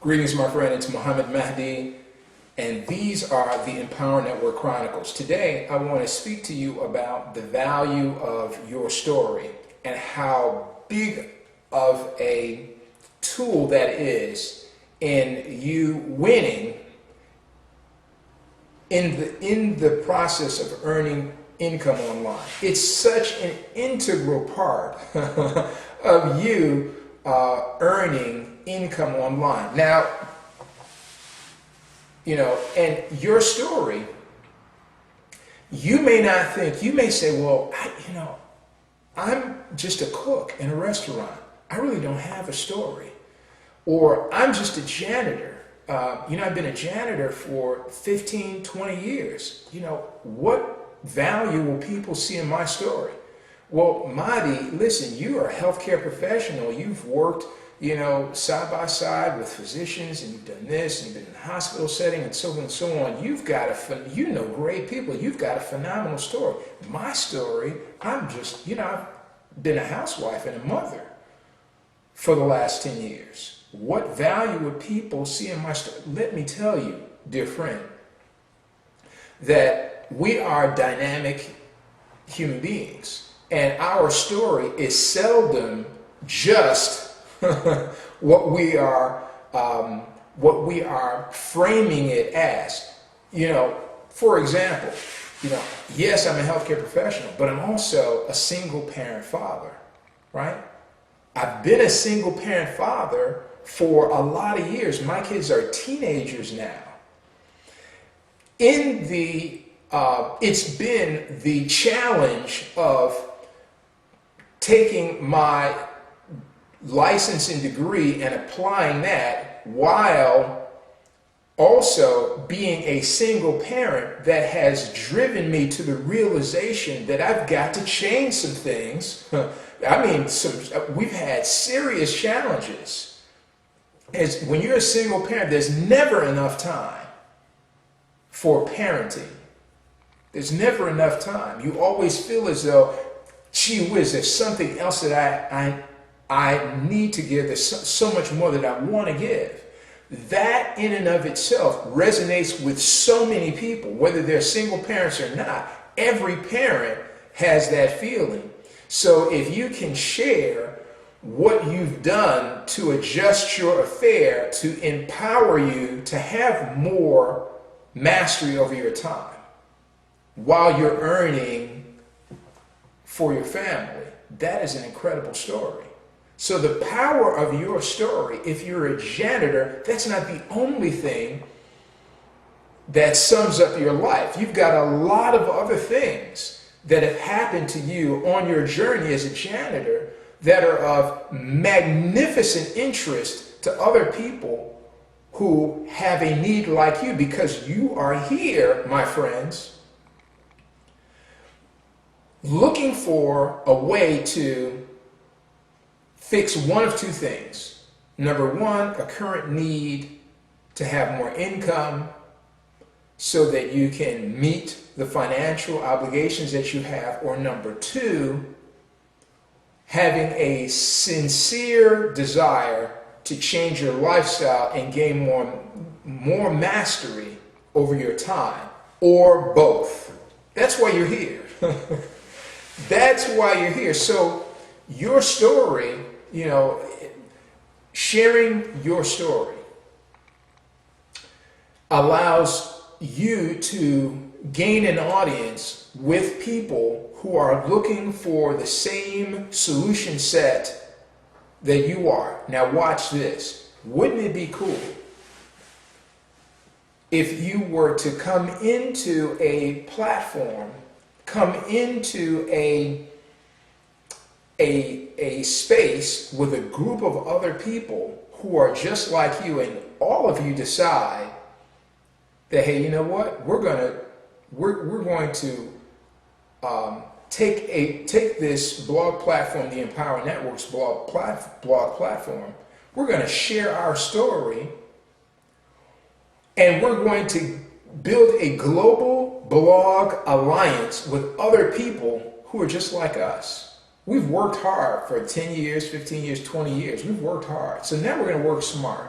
Greetings, my friend. It's Muhammad Mahdi, and these are the Empower Network Chronicles. Today, I want to speak to you about the value of your story and how big of a tool that is in you winning in the process of earning income online. It's such an integral part of you earning income online. Now, and your story, you may not think, you may say, well, I'm just a cook in a restaurant. I really don't have a story. Or I'm just a janitor. I've been a janitor for 15, 20 years. What value will people see in my story? Well, Mahdi, listen, you are a healthcare professional. You've worked, side by side with physicians, and you've done this, and you've been in the hospital setting, and so on and so on. You've got great people. You've got a phenomenal story. My story, I've been a housewife and a mother for the last 10 years. What value would people see in my story? Let me tell you, dear friend, that we are dynamic human beings. And our story is seldom just what we are framing it as. For example, yes, I'm a healthcare professional, but I'm also a single parent father, right? I've been a single parent father for a lot of years. My kids are teenagers now. It's been the challenge of taking my license and degree and applying that while also being a single parent that has driven me to the realization that I've got to change some things. We've had serious challenges. When you're a single parent, there's never enough time for parenting. There's never enough time. You always feel as though, gee whiz, there's something else that I need to give. There's so much more that I want to give. That in and of itself resonates with so many people, whether they're single parents or not. Every parent has that feeling. So if you can share what you've done to adjust your affair to empower you to have more mastery over your time while you're earning for your family, that is an incredible story. So the power of your story, if you're a janitor, that's not the only thing that sums up your life. You've got a lot of other things that have happened to you on your journey as a janitor that are of magnificent interest to other people who have a need like you, because you are here, my friends, looking for a way to fix one of two things. Number one, a current need to have more income so that you can meet the financial obligations that you have. Or number two, having a sincere desire to change your lifestyle and gain more mastery over your time, or both. That's why you're here. That's why you're here. So your story, sharing your story allows you to gain an audience with people who are looking for the same solution set that you are. Now watch this. Wouldn't it be cool if you were to come into a platform, come into a space with a group of other people who are just like you, and all of you decide that, hey, you know what? We're going to take this blog platform, the Empower Network's blog platform. We're going to share our story, and we're going to build a global blog alliance with other people who are just like us. We've worked hard for 10 years, 15 years, 20 years. We've worked hard. So now we're going to work smart.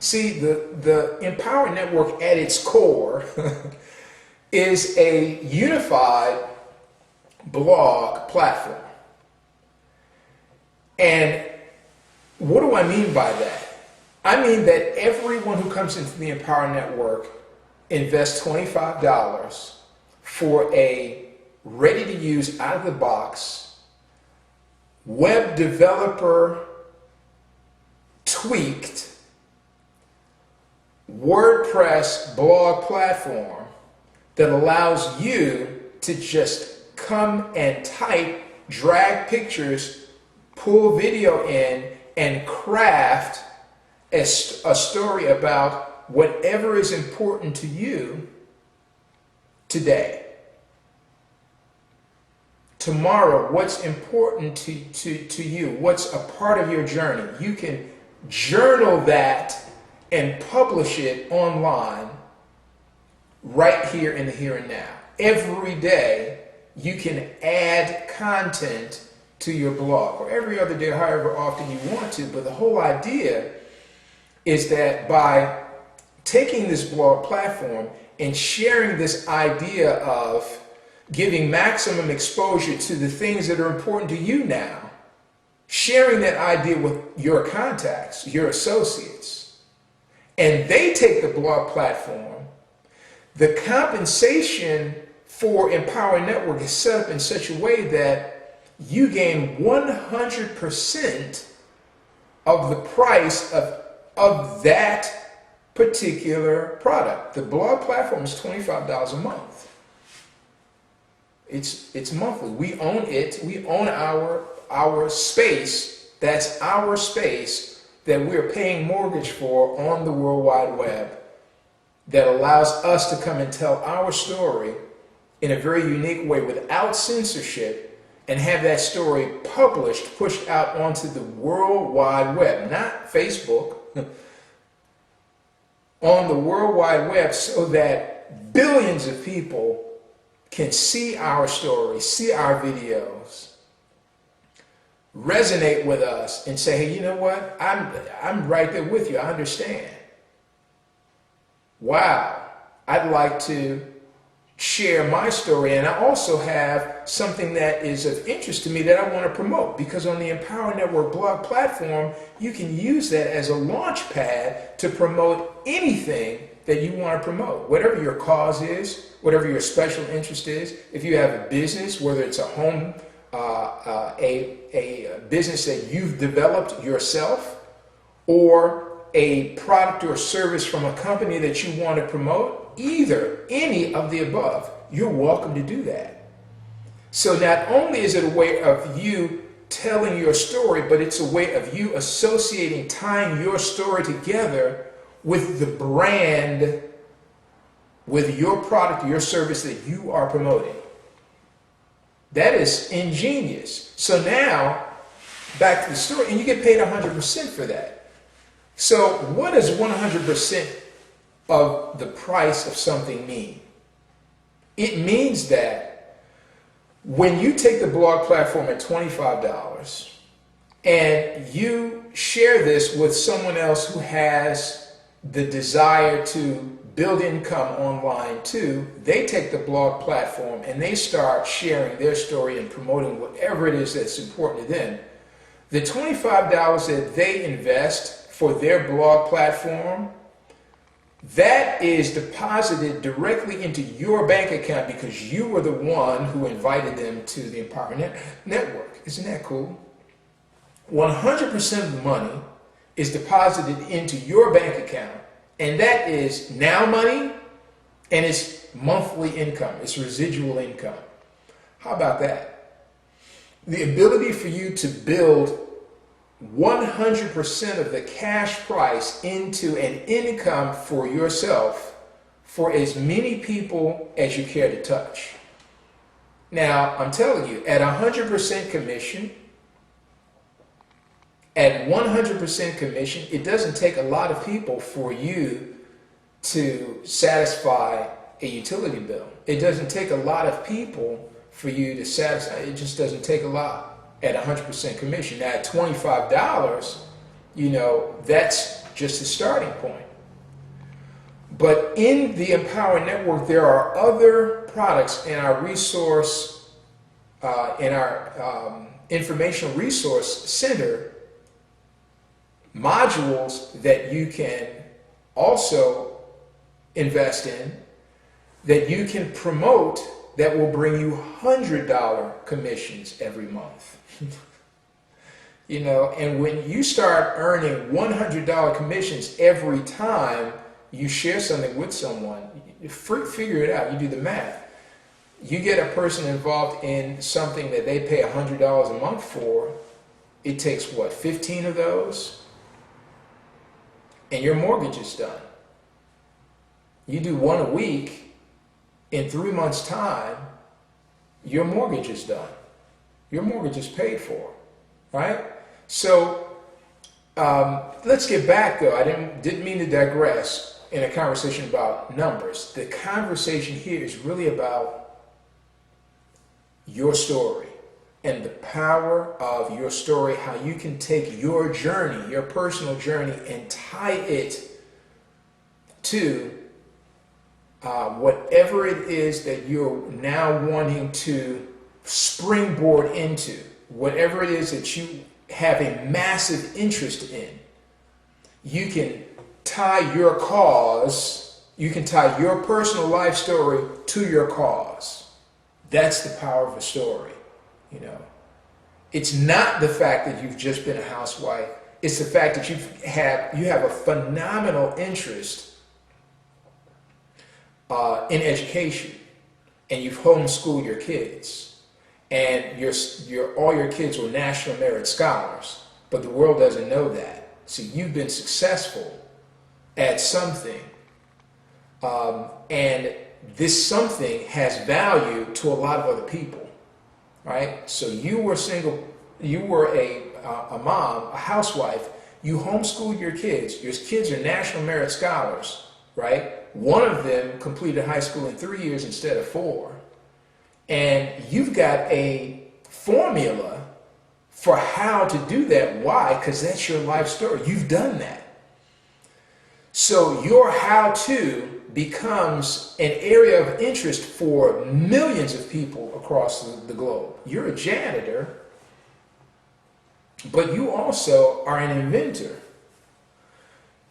See, the Empower Network at its core is a unified blog platform. And what do I mean by that? I mean that everyone who comes into the Empower Network invests $25 for a ready-to-use, out-of-the-box, web developer tweaked WordPress blog platform that allows you to just come and type, drag pictures, pull video in, and craft a story about whatever is important to you today. Tomorrow, what's important to you, what's a part of your journey. You can journal that and publish it online right here in the here and now. Every day, you can add content to your blog, or every other day, however often you want to. But the whole idea is that by taking this blog platform and sharing this idea of giving maximum exposure to the things that are important to you now, sharing that idea with your contacts, your associates, and they take the blog platform, the compensation for Empower Network is set up in such a way that you gain 100% of the price of that particular product. The blog platform is $25 a month. It's monthly. We own it. We own our space. That's our space that we're paying mortgage for on the World Wide Web, that allows us to come and tell our story in a very unique way without censorship, and have that story published, pushed out onto the World Wide Web, not Facebook, on the World Wide Web, so that billions of people can see our story, see our videos, resonate with us, and say, hey, you know what? I'm right there with you. I understand. Wow, I'd like to share my story, and I also have something that is of interest to me that I want to promote, because on the Empower Network blog platform, you can use that as a launch pad to promote anything that you want to promote, whatever your cause is, whatever your special interest is. If you have a business, whether it's a home, a business that you've developed yourself, or a product or service from a company that you want to promote, any of the above, you're welcome to do that. So not only is it a way of you telling your story, but it's a way of you associating, tying your story together with the brand, with your product or your service that you are promoting. That is ingenious. So now, back to the story, and you get paid 100% for that. So what does 100% of the price of something mean? It means that when you take the blog platform at $25 and you share this with someone else who has the desire to build income online too, they take the blog platform and they start sharing their story and promoting whatever it is that's important to them. The $25 that they invest for their blog platform, that is deposited directly into your bank account because you were the one who invited them to the Empower Network. Isn't that cool? 100% of the money is deposited into your bank account, and that is now money, and it's monthly income. It's residual income. How about that? The ability for you to build 100% of the cash price into an income for yourself for as many people as you care to touch. Now, I'm telling you, at 100% commission, at 100% commission, it doesn't take a lot of people for you to satisfy a utility bill. It doesn't take a lot of people for you to satisfy. It just doesn't take a lot at 100% commission. Now at $25, that's just the starting point. But in the Empower Network, there are other products in our resource, in our informational resource center, modules that you can also invest in, that you can promote, that will bring you $100 commissions every month. You know, and when you start earning $100 commissions every time you share something with someone, figure it out, you do the math. You get a person involved in something that they pay $100 a month for, it takes what, 15 of those? And your mortgage is done. You do one a week, in 3 months' time, your mortgage is done. Your mortgage is paid for, right? So let's get back though. I didn't mean to digress in a conversation about numbers. The conversation here is really about your story and the power of your story, how you can take your journey, your personal journey, and tie it to whatever it is that you're now wanting to springboard into, whatever it is that you have a massive interest in. You can tie your cause, you can tie your personal life story to your cause. That's the power of a story, you know. It's not the fact that you've just been a housewife. It's the fact that you have a phenomenal interest in education, and you've homeschooled your kids, and all your kids were national merit scholars, but the world doesn't know that. So you've been successful at something, and this something has value to a lot of other people, right? So you were single, you were a mom, a housewife, you homeschooled your kids are national merit scholars, right? One of them completed high school in 3 years instead of 4. And you've got a formula for how to do that. Why? Because that's your life story. You've done that. So your how-to becomes an area of interest for millions of people across the globe. You're a janitor, but you also are an inventor.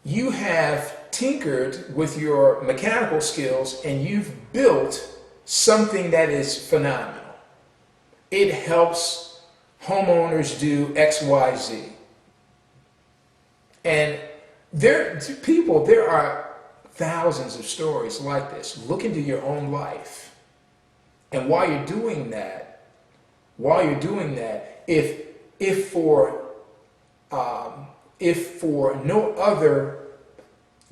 You have tinkered with your mechanical skills and you've built something that is phenomenal. It helps homeowners do X, Y, Z. And there are thousands of stories like this. Look into your own life. And while you're doing that, if for no other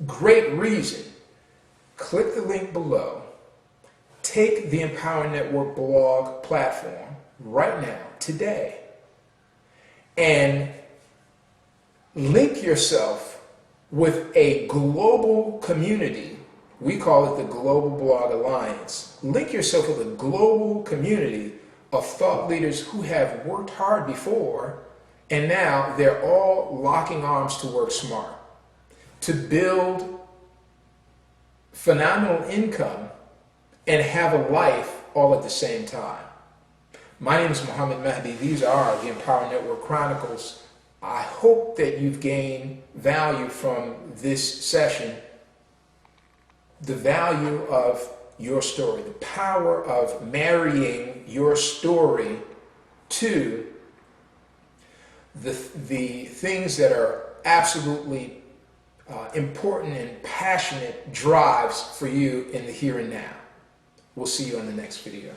great reason, click the link below. Take the Empower Network blog platform right now, today, and link yourself with a global community. We call it the Global Blog Alliance. Link yourself with a global community of thought leaders who have worked hard before, and now they're all locking arms to work smart, to build phenomenal income and have a life all at the same time. My name is Muhammad Mahdi. These are the Empower Network Chronicles. I hope that you've gained value from this session, the value of your story, the power of marrying your story to the things that are absolutely important and passionate drives for you in the here and now. We'll see you on the next video.